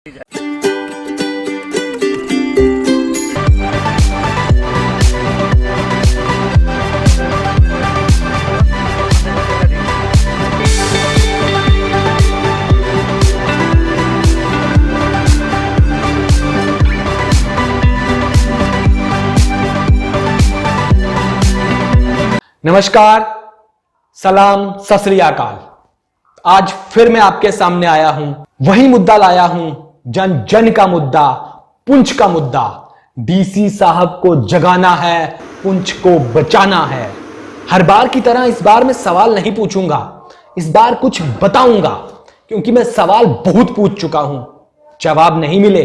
नमस्कार, सलाम, सत श्री अकाल। आज फिर मैं आपके सामने आया हूं, वही मुद्दा लाया हूं, जन जन का मुद्दा, पुंछ का मुद्दा। डीसी साहब को जगाना है, पुंछ को बचाना है। हर बार की तरह इस बार मैं सवाल नहीं पूछूंगा, इस बार कुछ बताऊंगा, क्योंकि मैं सवाल बहुत पूछ चुका हूं, जवाब नहीं मिले,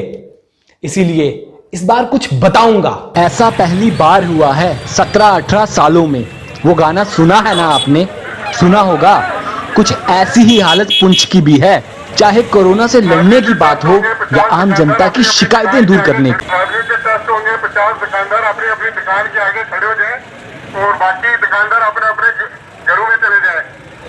इसीलिए इस बार कुछ बताऊंगा। ऐसा पहली बार हुआ है 17-18 सालों में। वो गाना सुना है ना आपने? सुना होगा। कुछ ऐसी ही हालत पुंछ की भी है, चाहे कोरोना से लड़ने की बात हो या आम जनता की शिकायतें दूर करने की। 50 दुकानदार अपनी अपनी दुकान के आगे खड़े हो जाएं और बाकी दुकानदार अपने अपने घरों में चले जाएं।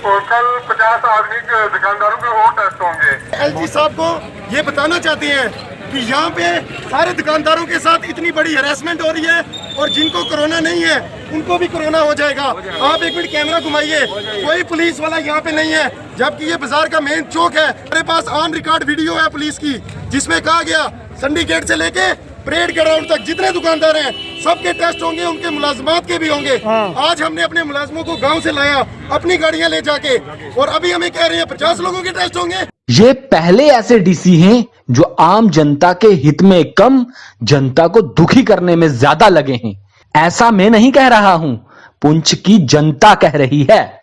और कल 50 आदमी के दुकानदारों के और टेस्ट होंगे। एलजी साहब को ये बताना चाहते हैं कि यहाँ पे सारे दुकानदारों के साथ इतनी बड़ी हैरेसमेंट हो रही है और जिनको कोरोना नहीं है उनको भी कोरोना हो जाएगा। आप एक मिनट कैमरा घुमाइए, कोई पुलिस वाला यहाँ पे नहीं है, जबकि ये बाजार का मेन चौक है। मेरे पास ऑन रिकॉर्ड वीडियो है पुलिस की, जिसमें कहा गया संडी गेट से लेके परेड ग्राउंड तक जितने दुकानदार हैं सबके टेस्ट होंगे, उनके मुलाजमात के भी होंगे। आज हमने अपने मुलाजमों को गाँव से लाया अपनी गाड़ियाँ ले जाके, और अभी हमें कह रहे हैं 50 लोगों के टेस्ट होंगे। ये पहले ऐसे डीसी हैं जो आम जनता के हित में कम, जनता को दुखी करने में ज्यादा लगे हैं। ऐसा मैं नहीं कह रहा हूं, पुंछ की जनता कह रही है।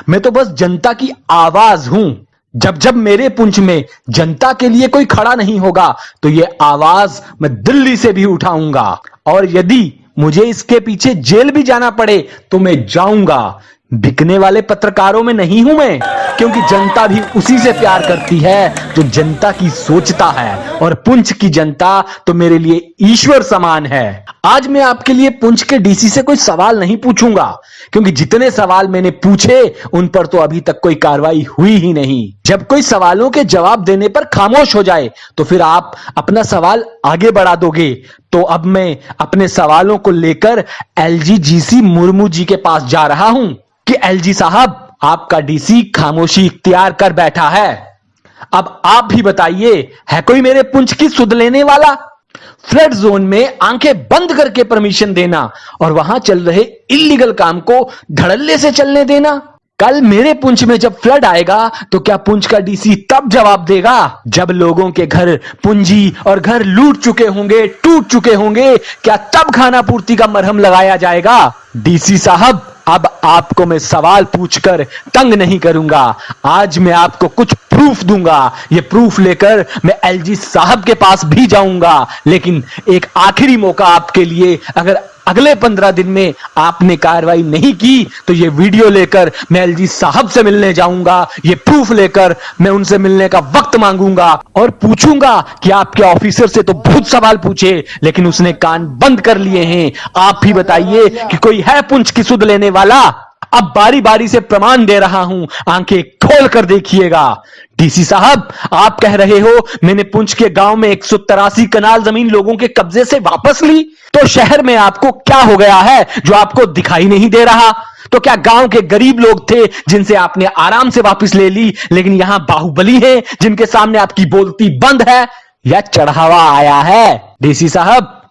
मैं तो बस जनता की आवाज हूं। जब जब मेरे पुंछ में जनता के लिए कोई खड़ा नहीं होगा तो ये आवाज मैं दिल्ली से भी उठाऊंगा, और यदि मुझे इसके पीछे जेल भी जाना पड़े तो मैं जाऊंगा। बिकने वाले पत्रकारों में नहीं हूं मैं, क्योंकि जनता भी उसी से प्यार करती है जो जनता की सोचता है, और पुंछ की जनता तो मेरे लिए ईश्वर समान है। आज मैं आपके लिए पुंछ के डीसी से कोई सवाल नहीं पूछूंगा, क्योंकि जितने सवाल मैंने पूछे उन पर तो अभी तक कोई कार्रवाई हुई ही नहीं। जब कोई सवालों के जवाब देने पर खामोश हो जाए तो फिर आप अपना सवाल आगे बढ़ा दोगे। तो अब मैं अपने सवालों को लेकर एलजी जीसी मुर्मू जी के पास जा रहा हूं कि एलजी साहब, आपका डीसी खामोशी इख्तियार कर बैठा है। अब आप भी बताइए, है कोई मेरे पुंछ की सुध लेने वाला? फ्लड जोन में आंखें बंद करके परमिशन देना और वहां चल रहे इल्लीगल काम को धड़ल्ले से चलने देना। कल मेरे पुंछ में जब फ्लड आएगा तो क्या पुंछ का डीसी तब जवाब देगा जब लोगों के घर पूंजी और घर लूट चुके होंगे, टूट चुके होंगे? क्या तब खाना पूर्ति का मरहम लगाया जाएगा? डीसी साहब, अब आपको मैं सवाल पूछकर तंग नहीं करूंगा। आज मैं आपको कुछ प्रूफ दूंगा। ये प्रूफ लेकर मैं एलजी साहब के पास भी जाऊंगा। लेकिन एक आखिरी मौका आपके लिए, अगर अगले 15 दिन में आपने कार्रवाई नहीं की तो ये वीडियो लेकर मैं एलजी साहब से मिलने जाऊंगा। ये प्रूफ लेकर मैं उनसे मिलने का वक्त मांगूंगा और पूछूंगा कि आपके ऑफिसर से तो बहुत सवाल पूछे, लेकिन उसने कान बंद कर लिए हैं। आप भी बताइए कि कोई है पुंछ की सुध लेने वाला? अब बारी बारी से प्रमाण दे रहा हूं, आंखें खोल कर देखिएगा। डीसी साहब, आप कह रहे हो मैंने पुंछ के गांव में 183 कनाल जमीन लोगों के कब्जे से वापस ली, तो शहर में आपको क्या हो गया है जो आपको दिखाई नहीं दे रहा? तो क्या गांव के गरीब लोग थे जिनसे आपने आराम से वापस ले ली, लेकिन यहां बाहुबली है जिनके सामने आपकी बोलती बंद है, या चढ़ावा आया है? डीसी साहब,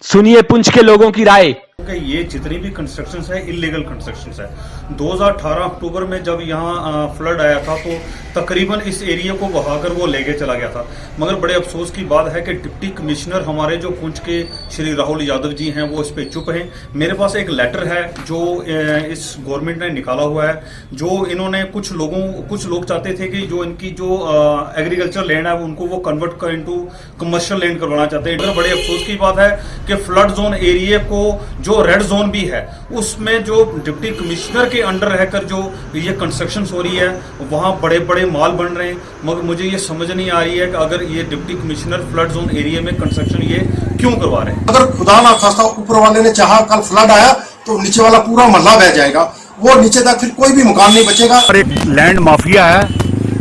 सुनिए पुंछ के लोगों की राय। ये जितनी भी कंस्ट्रक्शंस है इलीगल कंस्ट्रक्शंस है। 2018 अक्टूबर में जब यहाँ फ्लड आया था तो तकरीबन इस एरिया को बहाकर वो लेके चला गया था। मगर बड़े अफसोस की बात है कि डिप्टी कमिश्नर हमारे जो पुंछ के श्री राहुल यादव जी हैं वो इस पे चुप हैं। मेरे पास एक लेटर है जो इस गवर्नमेंट ने निकाला हुआ है, जो इन्होंने कुछ लोग चाहते थे कि जो इनकी जो एग्रीकल्चर लैंड है उनको वो कन्वर्ट कर इनटू कमर्शियल लैंड करवाना चाहते हैं। बड़े अफसोस की बात है कि फ्लड जोन एरिया को जो रेड जोन भी है उसमें जो डिप्टी कमिश्नर के अंडर रहकर जो ये कंस्ट्रक्शन हो रही है वहां बड़े बड़े माल बन रहे हैं। मगर मुझे ये समझ नहीं आ रही है कि अगर ये deputy commissioner flood zone area में कंस्ट्रक्शन ये क्यों करवा रहे हैं। अगर खुदा ना खास्ता ऊपर वाले ने चाहा कल फ्लड आया तो नीचे वाला पूरा मोहल्ला बह जाएगा, वो नीचे तक फिर कोई भी मकान नहीं बचेगा। और एक लैंड माफिया है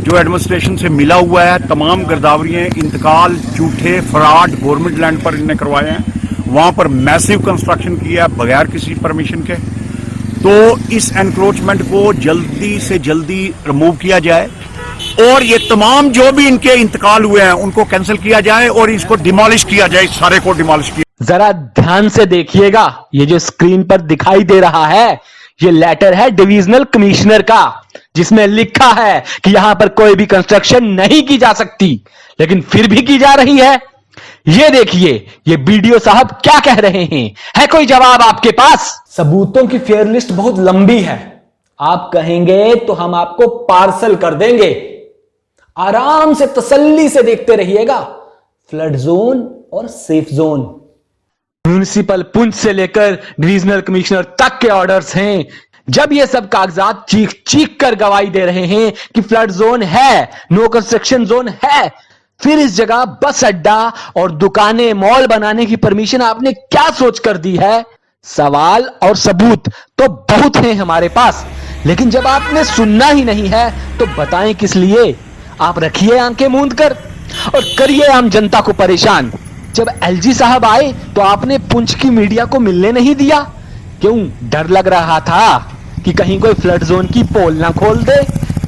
जो एडमिनिस्ट्रेशन से मिला हुआ है, तमाम गिरदावरियाँ, इंतकाल, झूठे फ्रॉड गवर्नमेंट लैंड पर इनने करवाए हैं। वहाँ पर मैसिव कंस्ट्रक्शन किया है बगैर किसी परमिशन के। तो इस एनक्रोचमेंट को जल्दी से जल्दी रिमूव किया जाए और ये तमाम जो भी इनके इंतकाल हुए हैं उनको कैंसिल किया जाए और इसको डिमोलिश किया जाए, सारे को डिमोलिश किया। जरा ध्यान से देखिएगा, ये जो स्क्रीन पर दिखाई दे रहा है ये लेटर है डिविजनल कमिश्नर का, जिसमें लिखा है कि यहां पर कोई भी कंस्ट्रक्शन नहीं की जा सकती, लेकिन फिर भी की जा रही है। ये देखिए, ये बीडीओ साहब क्या कह रहे हैं। है कोई जवाब आपके पास? सबूतों की फेयर लिस्ट बहुत लंबी है, आप कहेंगे तो हम आपको पार्सल कर देंगे। आराम से तसल्ली से देखते रहिएगा। फ्लड जोन और सेफ जोन, म्युनिसिपल पुंछ से लेकर डिविजनल कमिश्नर तक के ऑर्डर्स हैं। जब ये सब कागजात चीख चीख कर गवाही दे रहे हैं कि फ्लड जोन है, नो कंस्ट्रक्शन जोन है, फिर इस जगह बस अड्डा और दुकानें, मॉल बनाने की परमिशन आपने क्या सोच कर दी है? सवाल और सबूत तो बहुत हैं हमारे पास, लेकिन जब आपने सुनना ही नहीं है तो बताएं किस लिए? आप रखिए आंखें मूंद कर और करिए आम जनता को परेशान। जब एलजी साहब आए तो आपने पुंछ की मीडिया को मिलने नहीं दिया, क्यों? डर लग रहा था कि कहीं कोई फ्लड जोन की पोल ना खोल दे,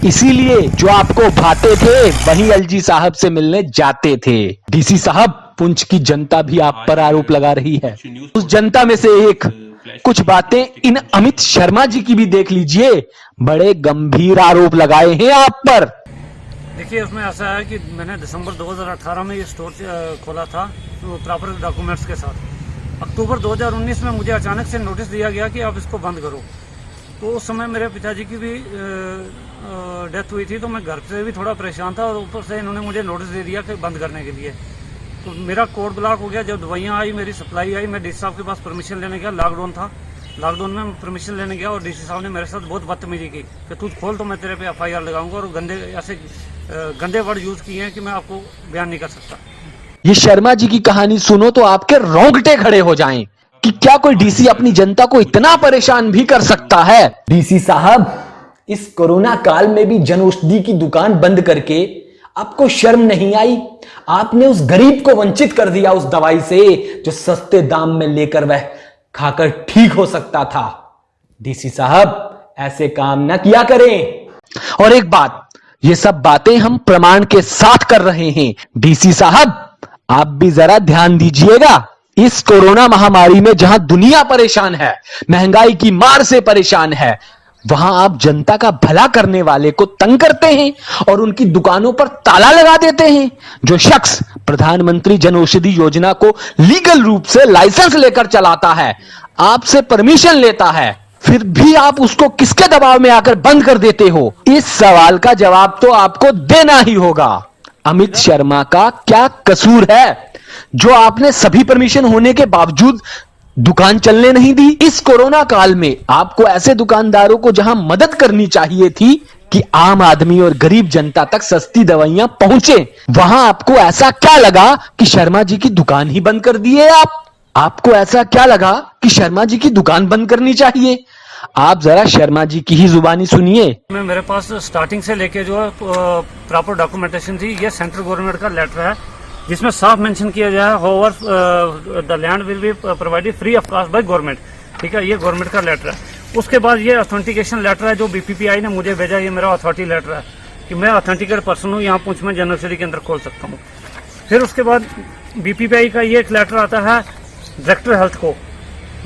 इसीलिए जो आपको भाते थे वही एलजी साहब से मिलने जाते थे। डीसी साहब, पुंछ की जनता भी आप पर आरोप लगा रही है। उस जनता में से एक कुछ बातें इन अमित शर्मा जी की भी देख लीजिए, बड़े गंभीर आरोप लगाए हैं आप पर। देखिए, उसमें ऐसा है कि मैंने दिसंबर 2018 में ये स्टोर खोला था तो प्रॉपर डॉक्यूमेंट्स के साथ। अक्टूबर 2019 में मुझे अचानक से नोटिस दिया गया कि आप इसको बंद करो। तो उस समय मेरे पिताजी की भी डेथ हुई थी, तो मैं घर से भी थोड़ा परेशान था और ऊपर से इन्होंने मुझे नोटिस दे दिया कि बंद करने के लिए। तो मेरा कोड ब्लॉक हो गया। जब दवाइयाँ आई, मेरी सप्लाई आई, मैं डीसी साहब के पास परमिशन लेने गया। लॉकडाउन था, लॉकडाउन में परमिशन लेने गया और डीसी साहब ने मेरे साथ बहुत बदतमीजी की कि तू खोल तो मैं तेरे पे एफआईआर लगाऊंगा, और गंदे वर्ड यूज किए हैं कि मैं आपको बयान नहीं कर सकता। ये शर्मा जी की कहानी सुनो तो आपके रोंगटे खड़े हो जाएं कि क्या कोई डीसी अपनी जनता को इतना परेशान भी कर सकता है? डीसी साहब, इस कोरोना काल में भी जनौषधि की दुकान बंद करके आपको शर्म नहीं आई? आपने उस गरीब को वंचित कर दिया उस दवाई से जो सस्ते दाम में लेकर वह खाकर ठीक हो सकता था। डीसी साहब, ऐसे काम न किया करें। और एक बात, ये सब बातें हम प्रमाण के साथ कर रहे हैं। डीसी साहब, आप भी जरा ध्यान दीजिएगा। इस कोरोना महामारी में जहां दुनिया परेशान है, महंगाई की मार से परेशान है, वहां आप जनता का भला करने वाले को तंग करते हैं और उनकी दुकानों पर ताला लगा देते हैं। जो शख्स प्रधानमंत्री जनऔषधि योजना को लीगल रूप से लाइसेंस लेकर चलाता है, आपसे परमिशन लेता है, फिर भी आप उसको किसके दबाव में आकर बंद कर देते हो? इस सवाल का जवाब तो आपको देना ही होगा। अमित शर्मा का क्या कसूर है जो आपने सभी परमिशन होने के बावजूद दुकान चलने नहीं दी? इस कोरोना काल में आपको ऐसे दुकानदारों को जहां मदद करनी चाहिए थी कि आम आदमी और गरीब जनता तक सस्ती दवाइयां पहुंचे, वहां आपको ऐसा क्या लगा कि शर्मा जी की दुकान ही बंद कर दिए? आपको ऐसा क्या लगा कि शर्मा जी की दुकान बंद करनी चाहिए? आप जरा शर्मा जी की ही जुबानी सुनिए। मेरे पास स्टार्टिंग से लेके जो प्रॉपर डॉक्यूमेंटेशन थी, ये सेंट्रल गवर्नमेंट का लेटर है जिसमें साफ मेंशन किया गया है, however the land will be provided free of cost by government. ठीक है, ये गवर्नमेंट का लेटर है। उसके बाद ये ऑथेंटिकेशन लेटर है जो बीपीपीआई ने मुझे भेजा, ये मेरा अथॉरिटी लेटर है कि मैं ऑथेंटिकेट पर्सन हूँ, यहाँ पुंछ में जनऔषधि केंद्र खोल सकता हूँ। फिर उसके बाद बीपीपीआई का ये एक लेटर आता है डायरेक्टर हेल्थ को,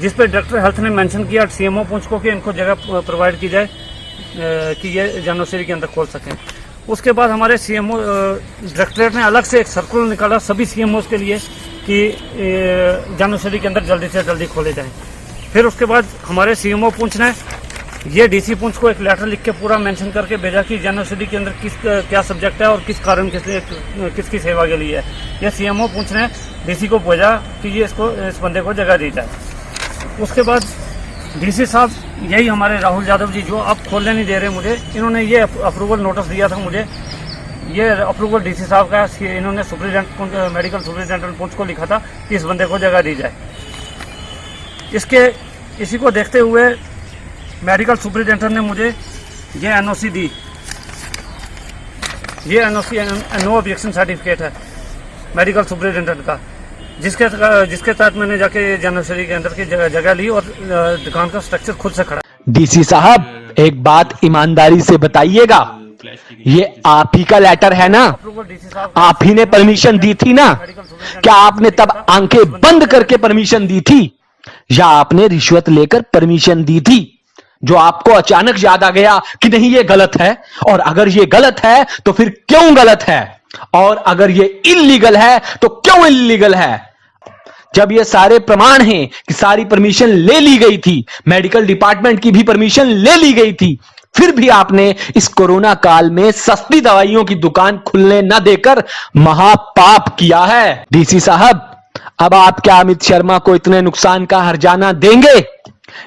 जिस पे डायरेक्टर हेल्थ ने मेंशन किया सीएमओ पुंछ को कि इनको जगह प्रोवाइड की जाए कि ये जनऔषधि केंद्र खोल सकें। उसके बाद हमारे सीएमओ डायरेक्टरेट ने अलग से एक सर्कुलर निकाला सभी सीएमओ के लिए कि जनऔषधि केंद्र जल्दी से जल्दी खोले जाएं। फिर उसके बाद हमारे सीएमओ पुंछ ने ये डीसी पुंछ को एक लेटर लिख के पूरा मेंशन करके भेजा कि जनऔषधि केंद्र क्या सब्जेक्ट है और किस कारण किसकी सेवा के लिए है। ये सीएमओ पुंछ ने डीसी को भेजा कि ये इस बंदे को जगह दी जाए। उसके बाद डीसी साहब, यही हमारे राहुल यादव जी जो अब खोलने नहीं दे रहे मुझे, इन्होंने ये अप्रूवल नोटिस दिया था मुझे। ये अप्रूवल डीसी साहब का इन्होंने सुपरिटेंडेंट मेडिकल सुपरिटेंडेंट पुंछ को लिखा था कि इस बंदे को जगह दी जाए। इसी को देखते हुए मेडिकल सुपरिटेंडेंट ने मुझे ये एनओसी दी ये एनओसी नो ऑब्जेक्शन सर्टिफिकेट है मेडिकल सुपरिटेंडेंट का, जिसके तहत मैंने जाके जनवरी के अंदर की जगह ली और दुकान का स्ट्रक्चर खुद से खड़ा। डीसी साहब एक बात ईमानदारी से बताइएगा, ये आप ही का लेटर है ना? आप ही ने परमिशन दी थी ना? क्या आपने तब आंखें बंद करके परमिशन दी थी या आपने रिश्वत लेकर परमिशन दी थी, जो आपको अचानक याद आ गया कि नहीं ये गलत है? और अगर ये गलत है तो फिर क्यों गलत है? और अगर ये इल्लीगल है तो क्यों इल्लीगल है? जब ये सारे प्रमाण हैं कि सारी परमिशन ले ली गई थी, मेडिकल डिपार्टमेंट की भी परमिशन ले ली गई थी, फिर भी आपने इस कोरोना काल में सस्ती दवाइयों की दुकान खुलने न देकर महापाप किया है। डीसी साहब, अब आप क्या अमित शर्मा को इतने नुकसान का हर्जाना देंगे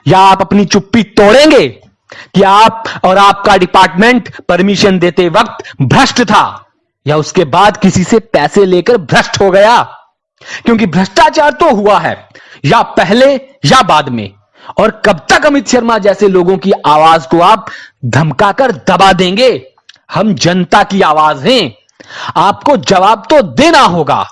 या आप अपनी चुप्पी तोड़ेंगे कि आप और आपका डिपार्टमेंट परमिशन देते वक्त भ्रष्ट था या उसके बाद किसी से पैसे लेकर भ्रष्ट हो गया? क्योंकि भ्रष्टाचार तो हुआ है या पहले या बाद में, और कब तक अमित शर्मा जैसे लोगों की आवाज को आप धमकाकर दबा देंगे? हम जनता की आवाज हैं, आपको जवाब तो देना होगा,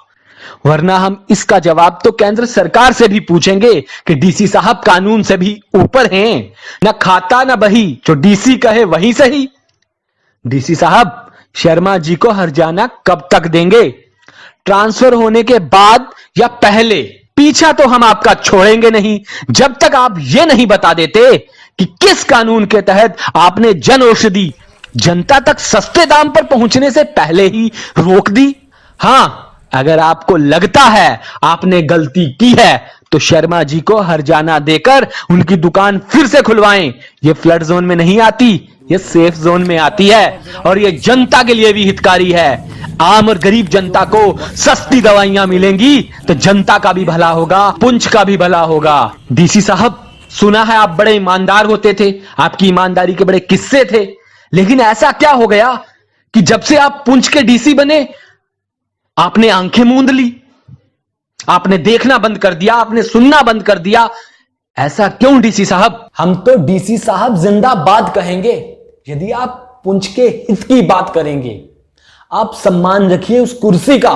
वरना हम इसका जवाब तो केंद्र सरकार से भी पूछेंगे कि डीसी साहब कानून से भी ऊपर हैं, न खाता न बही, जो डीसी कहे वही सही। डीसी साहब, शर्मा जी को हर्जाना कब तक देंगे? ट्रांसफर होने के बाद या पहले? पीछा तो हम आपका छोड़ेंगे नहीं जब तक आप यह नहीं बता देते कि किस कानून के तहत आपने जन औषधि जनता तक सस्ते दाम पर पहुंचने से पहले ही रोक दी। हां, अगर आपको लगता है आपने गलती की है तो शर्मा जी को हर्जाना देकर उनकी दुकान फिर से खुलवाएं। ये फ्लड जोन में नहीं आती, ये सेफ जोन में आती है और ये जनता के लिए भी हितकारी है। आम और गरीब जनता को सस्ती दवाइयां मिलेंगी तो जनता का भी भला होगा, पुंछ का भी भला होगा। डीसी साहब, सुना है आप बड़े ईमानदार होते थे, आपकी ईमानदारी के बड़े किस्से थे, लेकिन ऐसा क्या हो गया कि जब से आप पुंछ के डीसी बने आपने आंखें मूंद ली, आपने देखना बंद कर दिया, आपने सुनना बंद कर दिया? ऐसा क्यों डीसी साहब? हम तो डीसी साहब जिंदाबाद कहेंगे यदि आप पुंछ के हित की बात करेंगे। आप सम्मान रखिए उस कुर्सी का,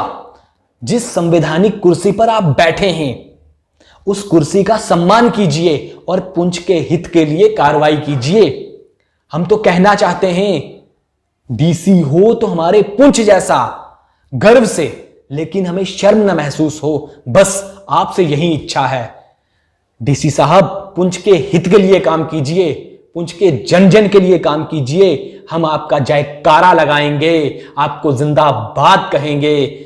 जिस संवैधानिक कुर्सी पर आप बैठे हैं, उस कुर्सी का सम्मान कीजिए और पुंछ के हित के लिए कार्रवाई कीजिए। हम तो कहना चाहते हैं डीसी हो तो हमारे पुंछ जैसा, गर्व से, लेकिन हमें शर्म न महसूस हो, बस आपसे यही इच्छा है। डीसी साहब, पुंछ के हित के लिए काम कीजिए, पुंछ के जन जन के लिए काम कीजिए। हम आपका जयकारा लगाएंगे, आपको जिंदाबाद कहेंगे।